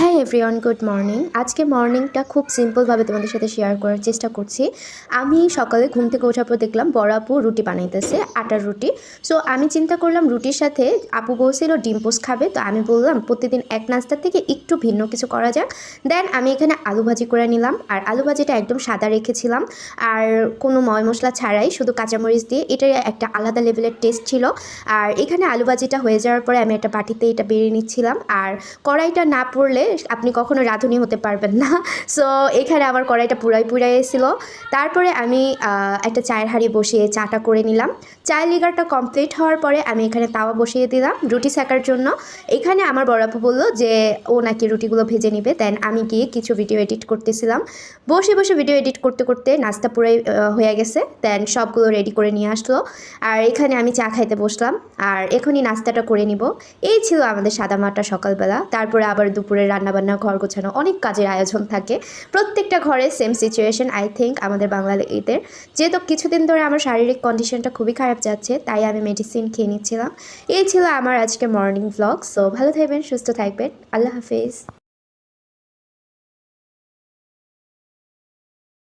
হ্যাঁ everyone, good morning. আজকে মর্নিংটা খুব সিম্পলভাবে তোমাদের সাথে শেয়ার করার চেষ্টা করছি। আমি সকালে ঘুম থেকে ওঠার পর দেখলাম বড় আপু রুটি বানাইতেছে, আটার রুটি। সো আমি চিন্তা করলাম রুটির সাথে আপু বলছিল ডিম পোস্ট খাবে, তো আমি বললাম প্রতিদিন এক নাস্তার থেকে একটু ভিন্ন কিছু করা যাক। দেন আমি এখানে আলু ভাজি করে নিলাম, আর আলু ভাজিটা একদম সাদা রেখেছিলাম, আর কোনো ময় মশলা ছাড়াই শুধু কাঁচামরিচ দিয়ে। এটা একটা আলাদা লেভেলের টেস্ট ছিল। আর এখানে আলু ভাজিটা হয়ে যাওয়ার পরে আমি একটা বাটিতে এটা বেড়ে নিচ্ছিলাম। আর কড়াইটা না পড়লে আপনি কখনো রাঁধুনি হতে পারবেন না। সো এখানে আমার কড়াইটা পুরাই এসেছিলো। তারপরে আমি একটা চায়ের হাঁড়ি বসিয়ে চাটা করে নিলাম। চায়ের লিগারটা কমপ্লিট হওয়ার পরে আমি এখানে তাওয়া বসিয়ে দিলাম রুটি সেকার জন্য। এখানে আমার বড় আপু বললো যে ও নাকি রুটিগুলো ভেজে নিবে। দেন আমি গিয়ে কিছু ভিডিও এডিট করতেছিলাম। বসে বসে ভিডিও এডিট করতে করতে নাস্তা পুরাই হয়ে গেছে। দেন সবগুলো রেডি করে নিয়ে আসলো। আর এখানে আমি চা খাইতে বসলাম, আর এখনই নাস্তাটা করে নিব। এই ছিল আমাদের সাদামাটা সকালবেলা। তারপরে আবার দুপুরে রান্নাবান্না, ঘর গোছানো, অনেক কাজের আয়োজন থাকে প্রত্যেকটা ঘরে। সেম সিচুয়েশন আই থিঙ্ক আমাদের বাঙালিদের। যেহেতু কিছুদিন ধরে আমার শারীরিক কন্ডিশনটা খুবই খারাপ যাচ্ছে, তাই আমি মেডিসিন খেয়ে নিচ্ছিলাম। এই ছিল আমার আজকে মর্নিং ভ্লগ। সো ভালো থাকবেন, সুস্থ থাকবেন, আল্লাহ হাফিজ।